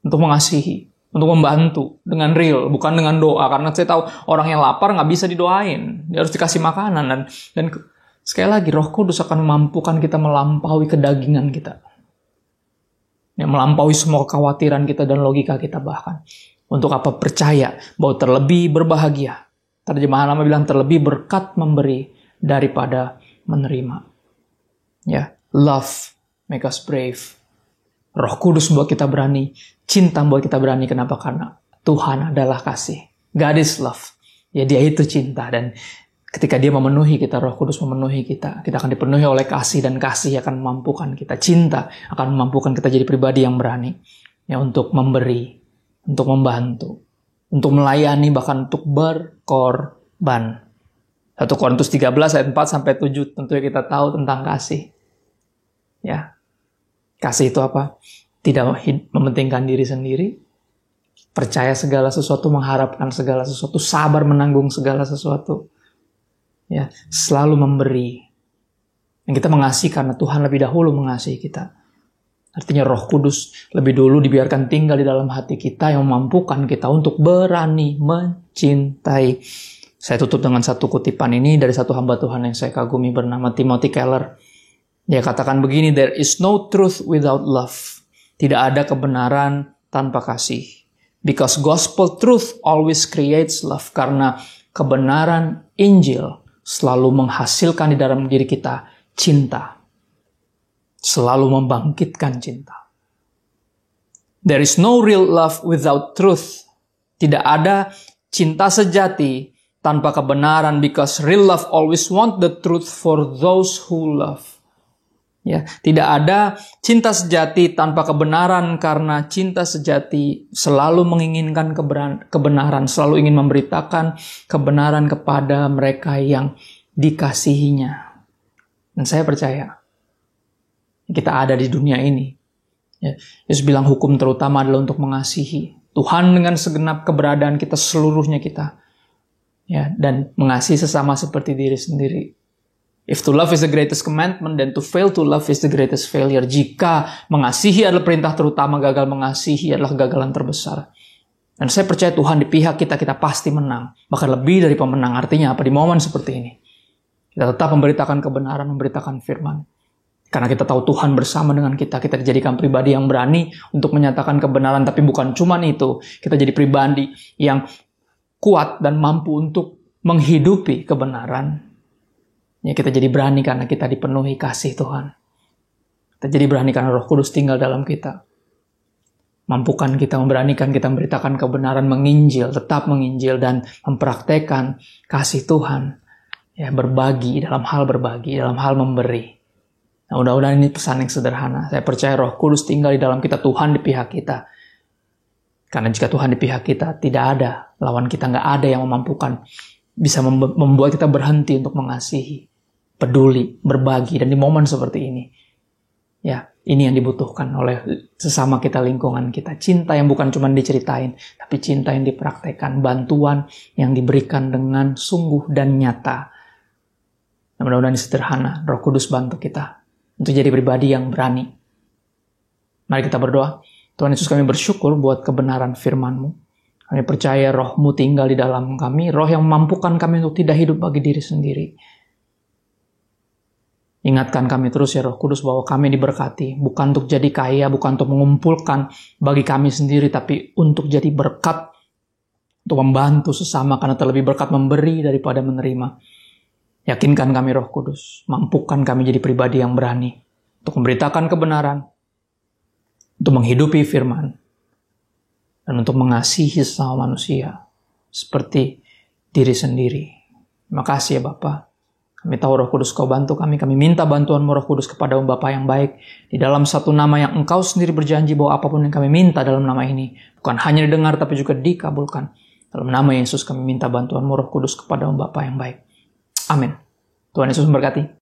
Untuk mengasihi. Untuk membantu dengan real, bukan dengan doa. Karena saya tahu orang yang lapar nggak bisa didoain. Dia harus dikasih makanan. Dan sekali lagi, Roh Kudus akan memampukan kita melampaui kedagingan kita. Ya, melampaui semua kekhawatiran kita dan logika kita bahkan. Untuk apa? Percaya bahwa terlebih berbahagia. Terjemahan lama bilang terlebih berkat memberi daripada menerima. Ya, love make us brave. Roh Kudus membuat kita berani. Cinta membuat kita berani. Kenapa? Karena Tuhan adalah kasih. God is love. Ya, dia itu cinta. Dan ketika dia memenuhi kita, Roh Kudus memenuhi kita, kita akan dipenuhi oleh kasih. Dan kasih akan memampukan kita. Cinta akan memampukan kita jadi pribadi yang berani. Ya, untuk memberi. Untuk membantu. Untuk melayani, bahkan untuk berkorban. 1 Korintus 13 ayat 4-7. Tentunya kita tahu tentang kasih. Ya. Kasih itu apa? Tidak mementingkan diri sendiri, percaya segala sesuatu, mengharapkan segala sesuatu, sabar menanggung segala sesuatu. Ya, selalu memberi. Dan kita mengasihi karena Tuhan lebih dahulu mengasihi kita. Artinya Roh Kudus lebih dulu dibiarkan tinggal di dalam hati kita yang memampukan kita untuk berani mencintai. Saya tutup dengan satu kutipan ini dari satu hamba Tuhan yang saya kagumi bernama Timothy Keller. Dia katakan begini, "There is no truth without love." Tidak ada kebenaran tanpa kasih. Because gospel truth always creates love. Karena kebenaran Injil selalu menghasilkan di dalam diri kita cinta. Selalu membangkitkan cinta. There is no real love without truth. Tidak ada cinta sejati tanpa kebenaran, because real love always want the truth for those who love. Ya, tidak ada cinta sejati tanpa kebenaran, karena cinta sejati selalu menginginkan kebenaran, selalu ingin memberitakan kebenaran kepada mereka yang dikasihinya. Dan saya percaya kita ada di dunia ini. Ya, Yesus bilang hukum terutama adalah untuk mengasihi Tuhan dengan segenap keberadaan kita, seluruhnya kita. Ya, dan mengasihi sesama seperti diri sendiri. If to love is the greatest commandment, then to fail to love is the greatest failure. Jika mengasihi adalah perintah terutama, gagal mengasihi adalah kegagalan terbesar. Dan saya percaya Tuhan di pihak kita, kita pasti menang. Bahkan lebih dari pemenang. Artinya apa? Di momen seperti ini, kita tetap memberitakan kebenaran, memberitakan firman. Karena kita tahu Tuhan bersama dengan kita. Kita dijadikan pribadi yang berani untuk menyatakan kebenaran. Tapi bukan cuma itu. Kita jadi pribadi yang kuat dan mampu untuk menghidupi kebenaran. Ya, kita jadi berani karena kita dipenuhi kasih Tuhan. Kita jadi berani karena Roh Kudus tinggal dalam kita. Mampukan kita, memberanikan kita memberitakan kebenaran, menginjil, tetap menginjil, dan mempraktekkan kasih Tuhan. Ya, berbagi, dalam hal memberi. Nah, mudah-mudahan ini pesan yang sederhana. Saya percaya Roh Kudus tinggal di dalam kita, Tuhan di pihak kita. Karena jika Tuhan di pihak kita, tidak ada lawan kita, nggak ada yang memampukan, bisa membuat kita berhenti untuk mengasihi, peduli, berbagi. Dan di momen seperti ini, ya, ini yang dibutuhkan oleh sesama kita, lingkungan kita. Cinta yang bukan cuma diceritain, tapi cinta yang dipraktekkan, bantuan yang diberikan dengan sungguh dan nyata. Nah, mudah-mudahan ini sederhana. Roh Kudus bantu kita untuk jadi pribadi yang berani. Mari kita berdoa. Tuhan Yesus, kami bersyukur buat kebenaran firman-Mu. Kami percaya Roh-Mu tinggal di dalam kami, Roh yang memampukan kami untuk tidak hidup bagi diri sendiri. Ingatkan kami terus ya Roh Kudus bahwa kami diberkati, bukan untuk jadi kaya, bukan untuk mengumpulkan bagi kami sendiri, tapi untuk jadi berkat, untuk membantu sesama, karena terlebih berkat memberi daripada menerima. Yakinkan kami Roh Kudus, mampukan kami jadi pribadi yang berani untuk memberitakan kebenaran, untuk menghidupi firman, dan untuk mengasihi sesama manusia seperti diri sendiri. Terima kasih ya Bapa. Kami tahu Roh Kudus Kau bantu kami. Kami minta bantuan-Mu Roh Kudus kepada Bapa yang baik. Di dalam satu nama yang Engkau sendiri berjanji bahwa apapun yang kami minta dalam nama ini, bukan hanya didengar tapi juga dikabulkan. Dalam nama Yesus kami minta bantuan-Mu Roh Kudus kepada Bapa yang baik. Amin. Tuhan Yesus memberkati.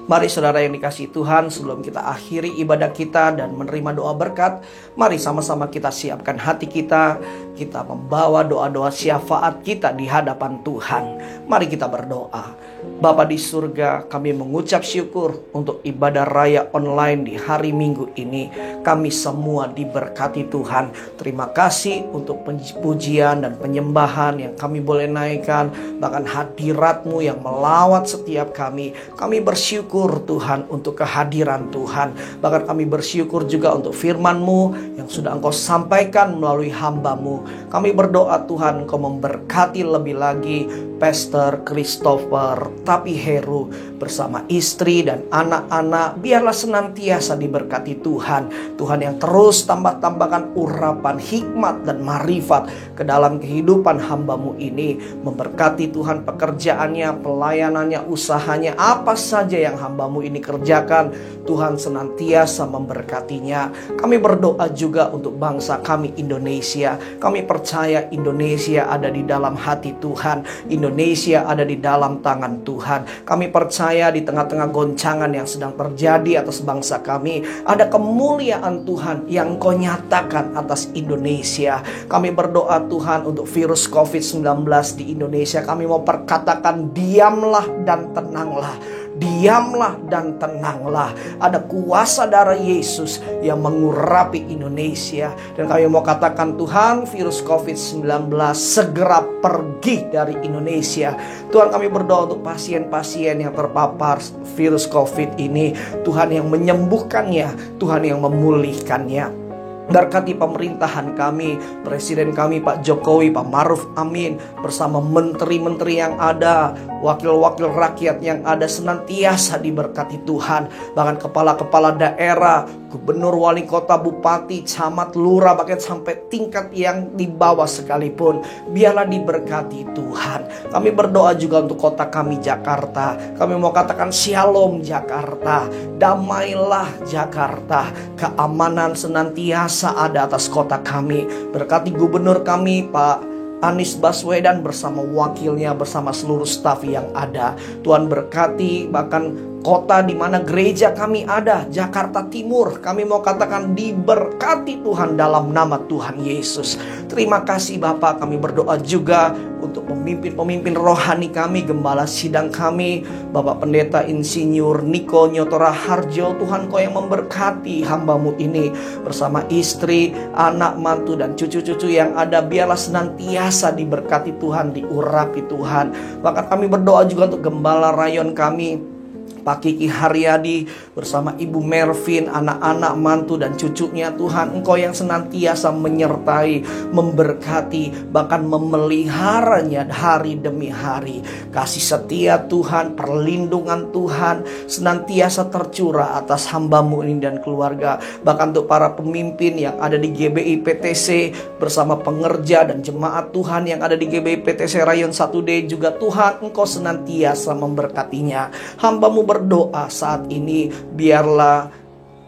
Mari saudara yang dikasihi Tuhan, sebelum kita akhiri ibadah kita dan menerima doa berkat, mari sama-sama kita siapkan hati kita. Kita membawa doa-doa syafaat kita di hadapan Tuhan. Mari kita berdoa. Bapa di surga, kami mengucap syukur untuk ibadah raya online di hari Minggu ini. Kami semua diberkati Tuhan. Terima kasih untuk pujian dan penyembahan yang kami boleh naikkan. Bahkan hadirat-Mu yang melawat setiap kami. Kami bersyukur Tuhan untuk kehadiran Tuhan. Bahkan kami bersyukur juga untuk firman-Mu yang sudah Engkau sampaikan melalui hamba-Mu. Kami berdoa Tuhan Engkau memberkati lebih lagi Pastor Christopher Tapi Heru bersama istri dan anak-anak. Biarlah senantiasa diberkati Tuhan. Tuhan yang terus tambahkan urapan hikmat dan marifat ke dalam kehidupan hamba-Mu ini. Memberkati Tuhan pekerjaannya, pelayanannya, usahanya, apa saja yang hamba-Mu ini kerjakan. Tuhan senantiasa memberkatinya. Kami berdoa juga untuk bangsa kami Indonesia. Kami percaya Indonesia ada di dalam hati Tuhan. Indonesia ada di dalam tangan Tuhan. Kami percaya di tengah-tengah goncangan yang sedang terjadi atas bangsa kami, ada kemuliaan Tuhan yang Kau nyatakan atas Indonesia. Kami berdoa Tuhan untuk virus COVID-19 di Indonesia. Kami mau perkatakan diamlah dan tenanglah. Diamlah dan tenanglah. Ada kuasa darah Yesus yang mengurapi Indonesia. Dan kami mau katakan Tuhan, virus COVID-19 segera pergi dari Indonesia. Tuhan, kami berdoa untuk pasien-pasien yang terpapar virus COVID ini. Tuhan yang menyembuhkannya, Tuhan yang memulihkannya. Berkati pemerintahan kami, Presiden kami Pak Jokowi, Pak Maruf Amin, bersama menteri-menteri yang ada, wakil-wakil rakyat yang ada, senantiasa diberkati Tuhan. Bahkan kepala-kepala daerah, gubernur, wali kota, bupati, camat, lurah, bahkan sampai tingkat yang di bawah sekalipun, biarlah diberkati Tuhan. Kami berdoa juga untuk kota kami Jakarta. Kami mau katakan shalom Jakarta, damailah Jakarta, keamanan senantiasa ada atas kota kami. Berkati gubernur kami Pak Anies Baswedan bersama wakilnya, bersama seluruh staf yang ada. Tuhan berkati bahkan kota di mana gereja kami ada, Jakarta Timur. Kami mau katakan diberkati Tuhan dalam nama Tuhan Yesus. Terima kasih Bapak. Kami berdoa juga untuk pemimpin-pemimpin rohani kami, gembala sidang kami, Bapak Pendeta Insinyur Niko Nyotora Harjo. Tuhan Kau yang memberkati hamba-Mu ini bersama istri, anak, mantu, dan cucu-cucu yang ada. Biarlah senantiasa diberkati Tuhan, diurapi Tuhan. Bahkan kami berdoa juga untuk gembala rayon kami, Pak Kiki Haryadi bersama Ibu Mervin, anak-anak, mantu, dan cucunya. Tuhan, Engkau yang senantiasa menyertai, memberkati, bahkan memeliharanya hari demi hari. Kasih setia Tuhan, perlindungan Tuhan senantiasa tercurah atas hamba-Mu ini dan keluarga. Bahkan untuk para pemimpin yang ada di GBI PTC bersama pengerja dan jemaat Tuhan yang ada di GBI PTC Rayon 1D juga. Tuhan, Engkau senantiasa memberkatinya. Hamba-Mu berdoa saat ini, biarlah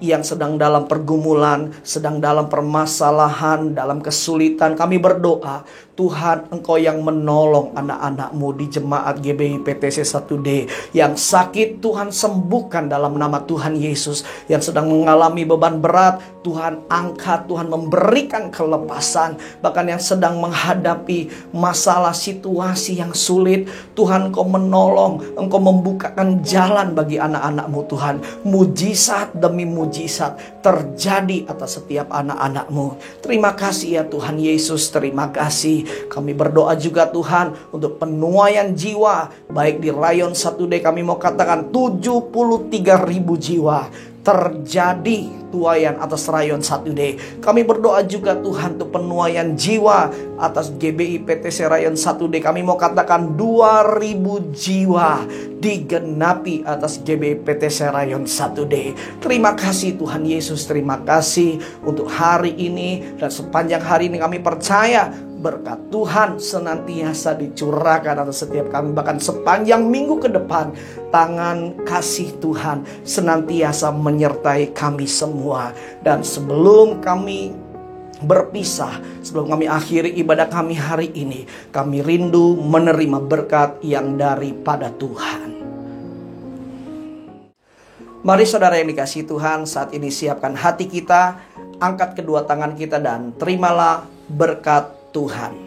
yang sedang dalam pergumulan, sedang dalam permasalahan, dalam kesulitan, kami berdoa Tuhan, Engkau yang menolong anak-anak-Mu di jemaat GBI PTC 1D. Yang sakit Tuhan sembuhkan dalam nama Tuhan Yesus. Yang sedang mengalami beban berat, Tuhan angkat, Tuhan memberikan kelepasan. Bahkan yang sedang menghadapi masalah situasi yang sulit, Tuhan Engkau menolong, Engkau membukakan jalan bagi anak-anak-Mu Tuhan. Mujizat demi mujizat terjadi atas setiap anak-anak-Mu. Terima kasih ya Tuhan Yesus, terima kasih. Kami berdoa juga Tuhan untuk penuaian jiwa, baik di Rayon 1D kami mau katakan 73.000 jiwa terjadi tuaian atas Rayon 1D. Kami berdoa juga Tuhan untuk penuaian jiwa atas GBI PTC Rayon 1D. Kami mau katakan 2.000 jiwa digenapi atas GBI PTC Rayon 1D. Terima kasih Tuhan Yesus, terima kasih untuk hari ini dan sepanjang hari ini. Kami percaya berkat Tuhan senantiasa dicurahkan atas setiap kami. Bahkan sepanjang minggu ke depan, tangan kasih Tuhan senantiasa menyertai kami semua. Dan sebelum kami berpisah, sebelum kami akhiri ibadah kami hari ini, kami rindu menerima berkat yang daripada Tuhan. Mari saudara yang dikasihi Tuhan, saat ini siapkan hati kita, angkat kedua tangan kita dan terimalah berkat Tuhan.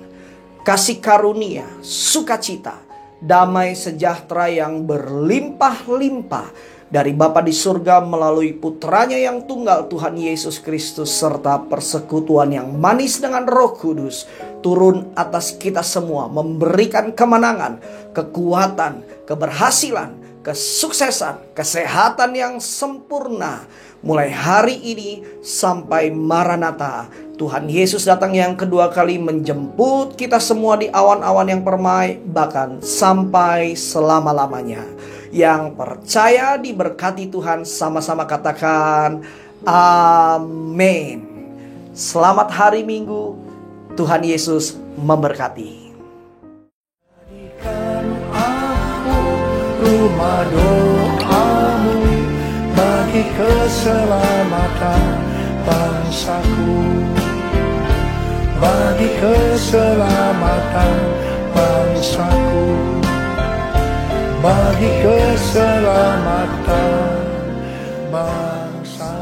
Kasih karunia, sukacita, damai sejahtera yang berlimpah-limpah dari Bapa di surga melalui putranya yang tunggal Tuhan Yesus Kristus serta persekutuan yang manis dengan Roh Kudus turun atas kita semua, memberikan kemenangan, kekuatan, keberhasilan, kesuksesan, kesehatan yang sempurna mulai hari ini sampai Maranatha. Tuhan Yesus datang yang kedua kali menjemput kita semua di awan-awan yang permai, bahkan sampai selama-lamanya. Yang percaya diberkati Tuhan sama-sama katakan amin. Selamat hari Minggu, Tuhan Yesus memberkati. Rumah doamu bagi keselamatan bangsaku, bagi keselamatan bangsaku, bagi keselamatan bangsa.